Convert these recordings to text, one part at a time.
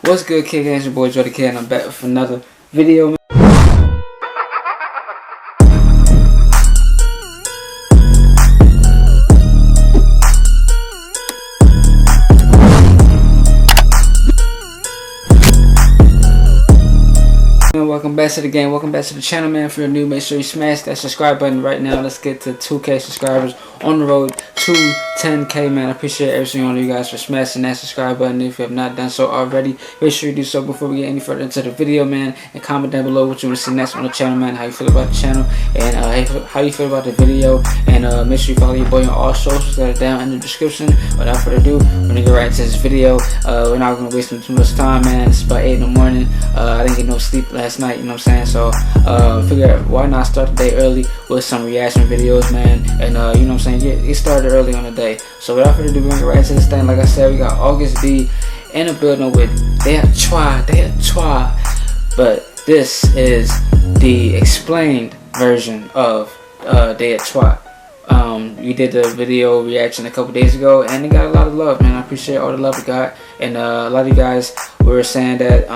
What's good, kid? It's your boy Jordy K, and I'm back with another video. Welcome back to the game. Welcome back to the channel, man. If you're new, make sure you smash that subscribe button right now. Let's get to 2K subscribers on the road to 10K, man. I appreciate every single one of you guys for smashing that subscribe button. If you have not done so already, make sure you do so before we get any further into the video, man. And comment down below what you want to see next on the channel, man. How you feel about the channel and how you feel about the video. And make sure you follow your boy on all socials that are down in the description. Without further ado, we're gonna get right into this video. We're not gonna waste too much time, man. It's about 8 in the morning. I didn't get no sleep last night, you know what I'm saying? So figure why not start the day early with some reaction videos, man. And you know what I'm saying, it started early on the day. So without further ado, we're gonna get right into this thing. Like I said, we got Agust D in the building with Daewitcha. But this is the explained version of Daewitcha. We did the video reaction a couple days ago, and it got a lot of love, man. I appreciate all the love we got. And a lot of you guys were saying that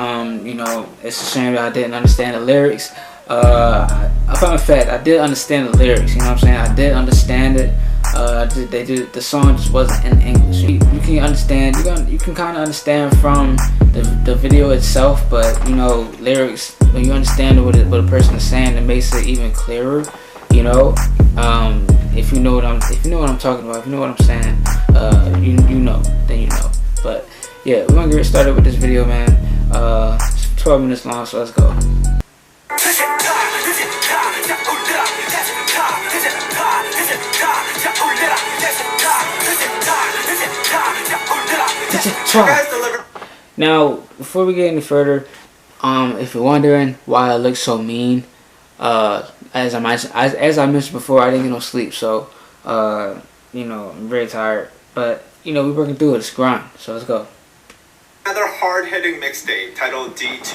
you know, it's a shame that I didn't understand the lyrics. I found a fact, I did understand the lyrics, you know what I'm saying? I did understand it. The song just wasn't in English. You can understand, you can kind of understand from the video itself, but you know, lyrics, when you understand what a person is saying, it makes it even clearer, you know. If you know what I'm talking about, if you know what I'm saying, you know, then you know. But yeah, we're gonna get started with this video, man. It's 12 minutes long, so let's go. Now, before we get any further, if you're wondering why I look so mean, as I mentioned before, I didn't get no sleep, so you know, I'm very tired. But you know, we're working through it. It's grind. So let's go. Another hard-hitting mixtape titled D2.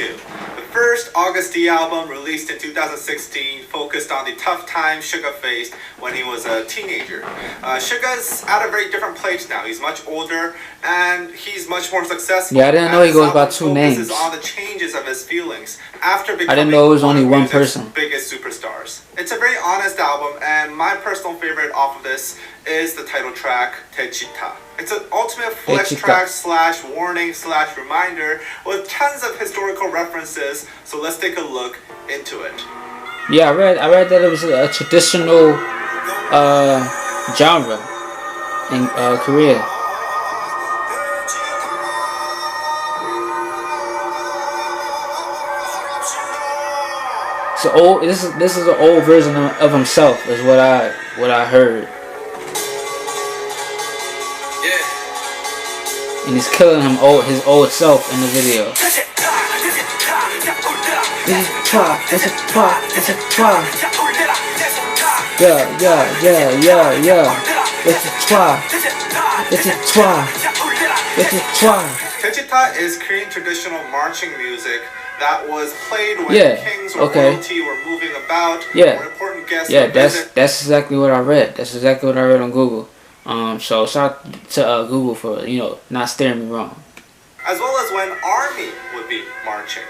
The first Agust D album, released in 2016, focused on the tough times Suga faced when he was a teenager. Suga's at a very different place now. He's much older and he's much more successful. Yeah, I didn't know he goes by two names. On the changes of his feelings after becoming I didn't know it was only one person. Biggest superstars. It's a very honest album, and my personal favorite off of this is the title track, Daewitcha. It's an ultimate flex track slash warning slash reminder with tons of historical references, so let's take a look into it. Yeah, I read that it was a traditional genre in Korea. So old. This is an old version of himself, is what I heard. And he's killing his old self in the video. Daewitcha is Korean traditional marching music that was played when kings or royalty were moving about. Or important guests. Yeah, that's exactly what I read. That's exactly what I read on Google. So shout out to Google for, you know, not steering me wrong. As well as when army would be marching.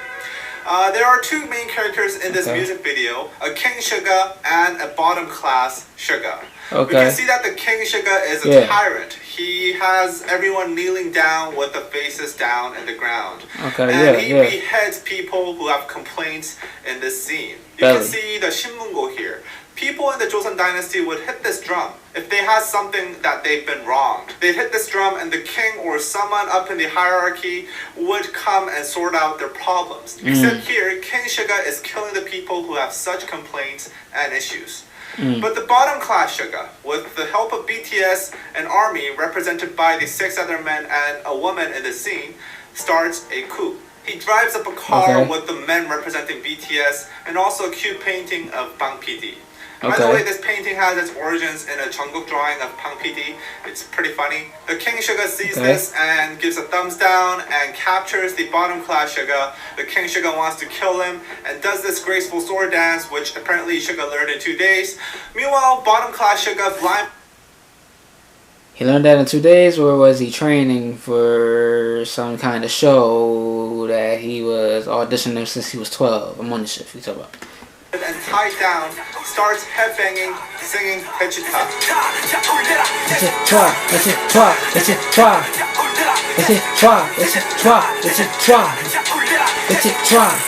There are two main characters in this music video, a King Suga and a bottom class Suga. We can see that the King Suga is a tyrant. He has everyone kneeling down with their faces down in the ground. And he beheads people who have complaints in this scene. You can see the Shinmungo here. People in the Joseon dynasty would hit this drum if they had something that they've been wronged. They'd hit this drum and the king or someone up in the hierarchy would come and sort out their problems. Except here, King Suga is killing the people who have such complaints and issues. But the bottom class Suga, with the help of BTS and army represented by the 6 other men and a woman in the scene, starts a coup. He drives up a car with the men representing BTS and also a cute painting of Bang PD. By the way, this painting has its origins in a Jungkook drawing of Bang PD. It's pretty funny. The King Suga sees this and gives a thumbs down and captures the bottom class Suga. The King Suga wants to kill him and does this graceful sword dance, which apparently Suga learned in 2 days. Meanwhile, bottom class Suga blind. He learned that in 2 days, or was he training for some kind of show label that he was auditioning since he was 12. I'm on the shit. You talk about. And tied down, starts headbanging, singing Daewitcha.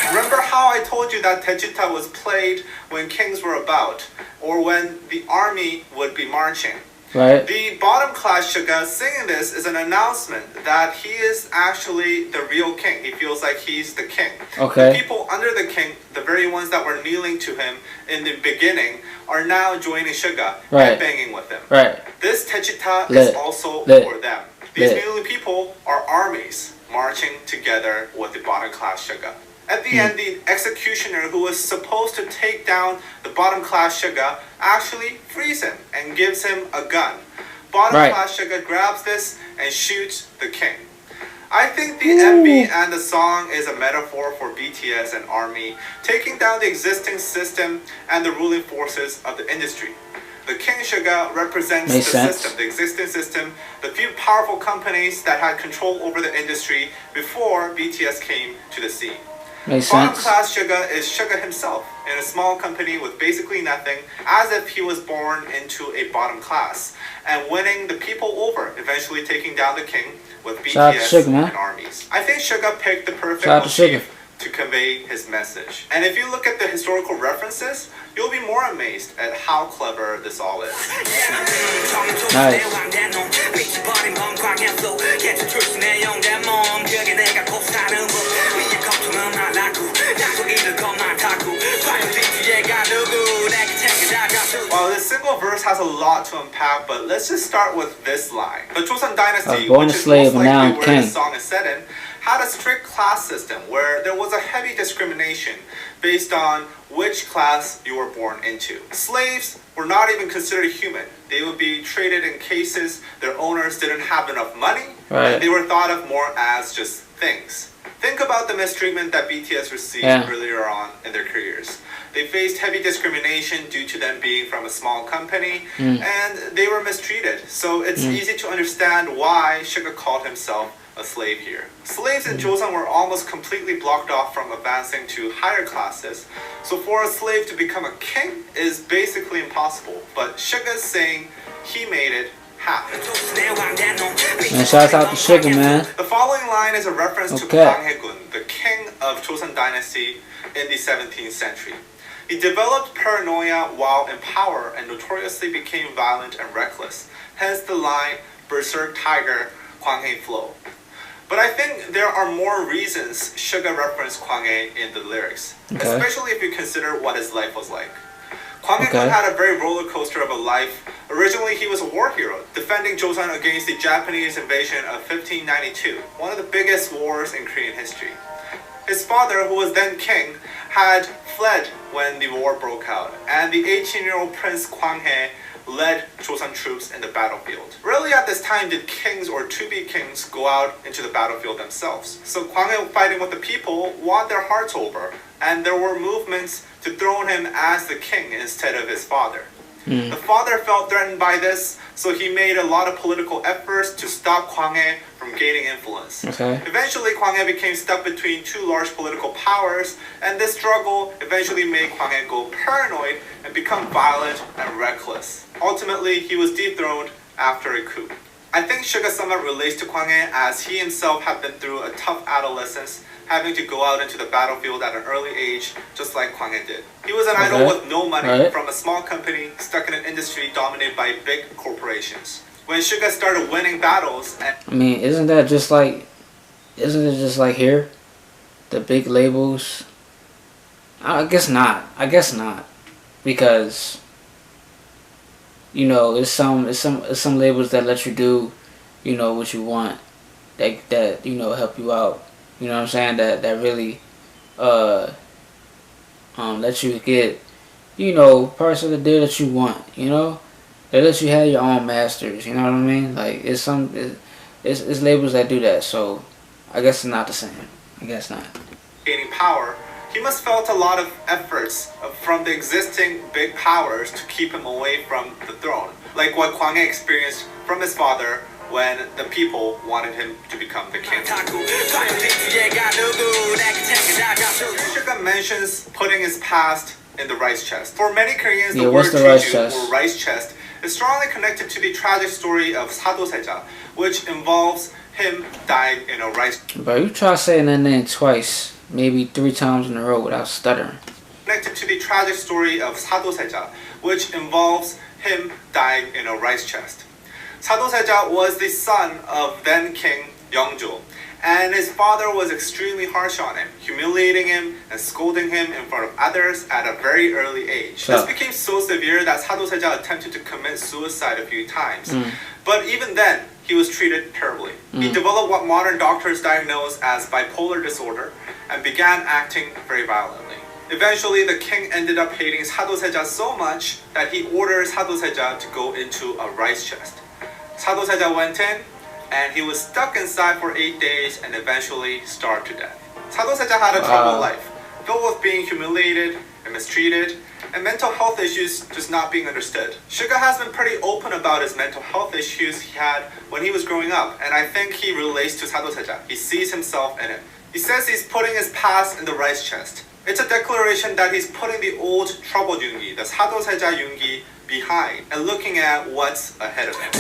Remember how I told you that Daewitcha was played when kings were about, or when the army would be marching? Right. The bottom class Suga singing this is an announcement that he is actually the real king. He feels like he's the king. Okay. The people under the king, the very ones that were kneeling to him in the beginning, are now joining Suga and banging with him. Right. This Daewitcha is also for them. These kneeling people are armies marching together with the bottom class Suga. At the end, the executioner who was supposed to take down the bottom class Suga actually frees him and gives him a gun. Bottom class Suga grabs this and shoots the king. I think the MV and the song is a metaphor for BTS and ARMY taking down the existing system and the ruling forces of the industry. The King Suga represents the system, the existing system, the few powerful companies that had control over the industry before BTS came to the scene. Bottom class Suga is Suga himself in a small company with basically nothing, as if he was born into a bottom class, and winning the people over, eventually taking down the king with BTS and armies. I think Suga picked the perfect motif to convey his message. And if you look at the historical references, you'll be more amazed at how clever this all is. Nice. Well, this single verse has a lot to unpack, but let's just start with this line. The Joseon Dynasty, which is most likely where the song is set in, had a strict class system where there was a heavy discrimination based on which class you were born into. Slaves were not even considered human. They would be traded in cases their owners didn't have enough money, and they were thought of more as just things. Think about the mistreatment that BTS received earlier on in their careers. They faced heavy discrimination due to them being from a small company, and they were mistreated. So it's easy to understand why Suga called himself a slave here. Slaves in Joseon were almost completely blocked off from advancing to higher classes, so for a slave to become a king is basically impossible. But Suga's saying he made it happen. And shouts out to Suga, man. The following line is a reference to Kwang Hae-gun, the king of Joseon Dynasty in the 17th century. He developed paranoia while in power and notoriously became violent and reckless. Hence the line, Berserk Tiger, Kwang Hae flow. But I think there are more reasons Suga referenced Kwang Hae in the lyrics, especially if you consider what his life was like. Kwang Hae-gun had a very roller coaster of a life. Originally, he was a war hero, defending Joseon against the Japanese invasion of 1592, one of the biggest wars in Korean history. His father, who was then king, had fled when the war broke out, and the 18-year-old Prince Kwang Hae led Joseon troops in the battlefield. Rarely at this time did kings or to-be kings go out into the battlefield themselves. So Kwang Hae, fighting with the people, won their hearts over, and there were movements to throne him as the king instead of his father. The father felt threatened by this, so he made a lot of political efforts to stop Kwang Hae from gaining influence. Eventually, Kwang Hae became stuck between two large political powers, and this struggle eventually made Kwang Hae go paranoid and become violent and reckless. Ultimately, he was dethroned after a coup. I think Suga somewhat relates to Kwang Hae, as he himself had been through a tough adolescence, having to go out into the battlefield at an early age, just like Kwang Hae did. He was an idol with no money, from a small company, stuck in an industry dominated by big corporations. When Suga started winning battles, and I mean, isn't it just like here? The big labels? I guess not. Because, you know, it's some labels that let you do, you know, what you want. That you know, help you out. You know what I'm saying? That really let you get, you know, parts of the deal that you want, you know? They let you have your own masters, you know what I mean? Like, it's labels that do that, so I guess it's not the same. I guess not. Gaining power, he must felt a lot of efforts from the existing big powers to keep him away from the throne. Like what Kwang Hae experienced from his father when the people wanted him to become the king. Suga mentions putting his past in the rice chest. For many Koreans, the word Jeju or rice chest is strongly connected to the tragic story of Sadoseja, which involves him dying in a rice. Bro, you try saying that name twice, maybe 3 times in a row without stuttering. Connected to the tragic story of Sadoseja, which involves him dying in a rice chest. Sadoseja was the son of then King Yeongjo, and his father was extremely harsh on him, humiliating him and scolding him in front of others at a very early age. This became so severe that Sadoseja attempted to commit suicide a few times. But even then, he was treated terribly. He developed what modern doctors diagnose as bipolar disorder and began acting very violently. Eventually, the king ended up hating Sadoseja so much that he ordered Sadoseja to go into a rice chest. Sadoseja went in, and he was stuck inside for 8 days and eventually starved to death. Sadoseja had a troubled life, filled with being humiliated and mistreated, and mental health issues just not being understood. Suga has been pretty open about his mental health issues he had when he was growing up, and I think he relates to Sadoseja. He sees himself in it. He says he's putting his past in the rice chest. It's a declaration that he's putting the old troubled Yoongi, the Sadoseja Yoongi, behind and looking at what's ahead of him.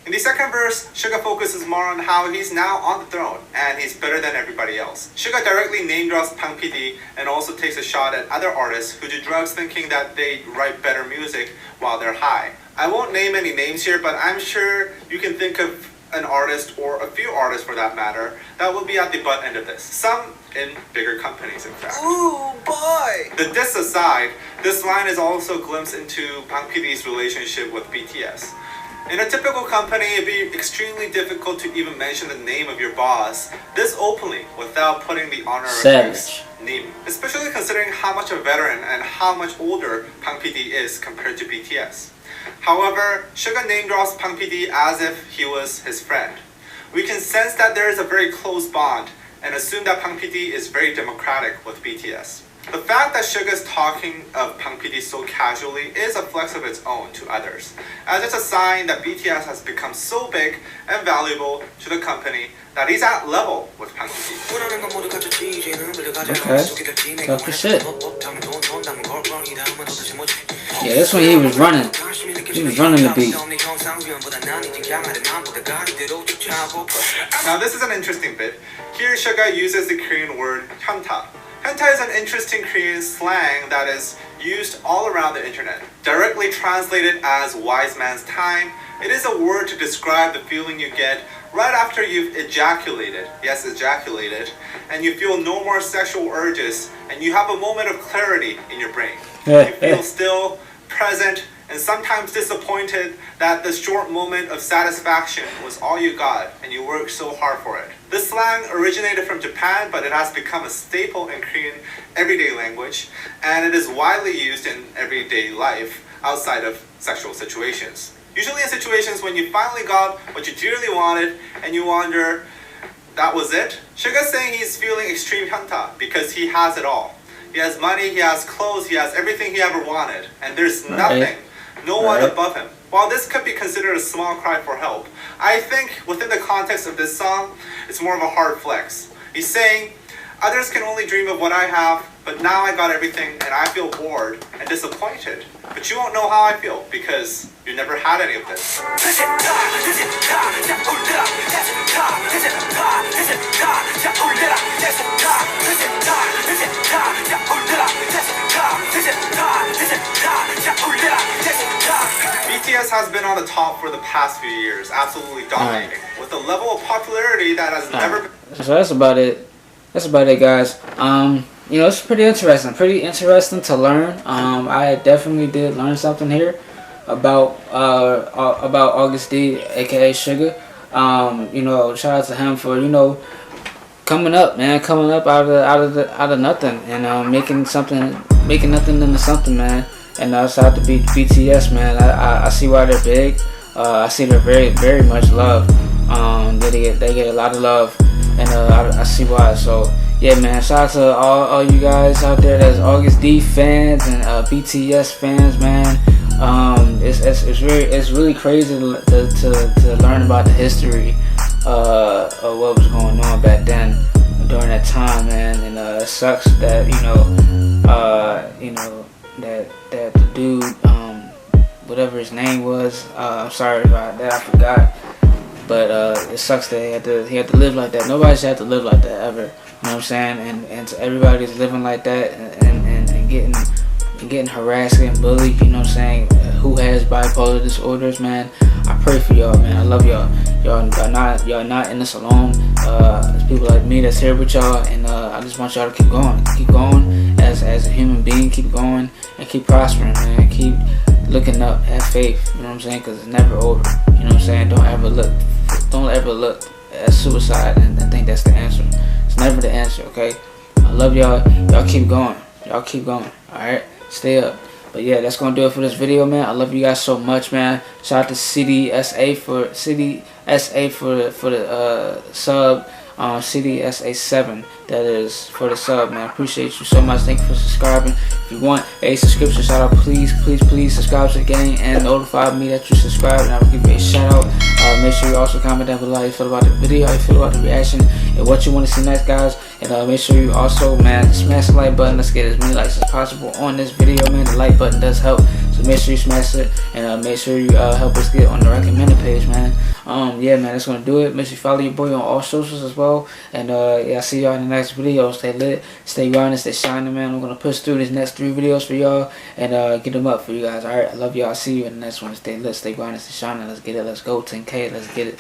In the second verse, Suga focuses more on how he's now on the throne and he's better than everybody else. Suga directly name drops Bang PD and also takes a shot at other artists who do drugs thinking that they write better music while they're high. I won't name any names here, but I'm sure you can think of an artist or a few artists for that matter that will be at the butt end of this. Some in bigger companies, in fact. Ooh, boy! The diss aside, this line is also a glimpse into Bang PD's relationship with BTS. In a typical company, it'd be extremely difficult to even mention the name of your boss this openly without putting the honorifics name, especially considering how much a veteran and how much older Bang PD is compared to BTS. However, Suga name drops Bang PD as if he was his friend. We can sense that there is a very close bond and assume that Bang PD is very democratic with BTS. The fact that Suga is talking of Bang PD so casually is a flex of its own to others, as it's a sign that BTS has become so big and valuable to the company that he's at level with Bang PD. Okay, tough as shit. Yeah, that's when he was running. He was running the beat. Now this is an interesting bit. Here Suga uses the Korean word 현타. Hentai is an interesting Korean slang that is used all around the internet. Directly translated as wise man's time, it is a word to describe the feeling you get right after you've ejaculated, yes, ejaculated, and you feel no more sexual urges, and you have a moment of clarity in your brain. You feel still, present, and sometimes disappointed that the short moment of satisfaction was all you got and you worked so hard for it. This slang originated from Japan, but it has become a staple in Korean everyday language, and it is widely used in everyday life outside of sexual situations. Usually in situations when you finally got what you dearly wanted and you wonder, that was it? Suga's saying he's feeling extreme hyunta because he has it all. He has money, he has clothes, he has everything he ever wanted, and there's nothing, no one above him. While this could be considered a small cry for help, I think within the context of this song, it's more of a hard flex. He's saying, others can only dream of what I have, but now I got everything and I feel bored and disappointed. But you won't know how I feel because you never had any of this. BTS has been on the top for the past few years, absolutely dominating, with a level of popularity that has never been. So that's about it. That's about it, guys. You know, it's pretty interesting to learn. I definitely did learn something here about Agust D, aka Suga. You know, shout out to him for, you know, coming up out of nothing and making nothing into something, man. And shout out to BTS, man. I see why they're big. I see they're very much loved. They get a lot of love, and I see why. So yeah, man. Shout out to all you guys out there that's August D fans and BTS fans, man. It's really crazy to learn about the history of what was going on back then during that time, man. And it sucks that that the dude, whatever his name was, I'm sorry about that, I forgot. But it sucks that he had to live like that. Nobody should have to live like that ever. You know what I'm saying? And to everybody that's living like that and getting harassed and bullied, you know what I'm saying? Who has bipolar disorders, man? I pray for y'all, man. I love y'all. Y'all not in this alone. There's people like me that's here with y'all, and I just want y'all to keep going as a human being. Keep going and keep prospering, man. Keep looking up, have faith. You know what I'm saying? Because it's never over. You know what I'm saying? Don't ever look at suicide and think that's the answer. It's never the answer. Okay? I love y'all. Y'all keep going. All right? Stay up. But yeah, that's gonna do it for this video, man. I love you guys so much, man. Shout out to CDSA for the sub. CDSA7, that is, for the sub, man. I appreciate you so much. Thank you for subscribing. If you want a subscription shout out, please subscribe to the gang and notify me that you subscribe, and I will give you a shout out. Make sure you also comment down below how you feel about the video, how you feel about the reaction, and what you want to see next, guys. And make sure you also, man, smash the like button. Let's get as many likes as possible on this video, man. The like button does help, so make sure you smash it, and make sure you help us get on the recommended page, man. Yeah, man, that's gonna do it. Make sure you follow your boy on all socials as well. And yeah, I'll see y'all in the next video. Stay lit, stay grinding, stay shining, man. I'm gonna push through these next 3 videos for y'all and get them up for you guys. Alright, I love y'all. I'll see you in the next one. Stay lit, stay grinding, stay shining. Let's get it. Let's go. 10K. Let's get it.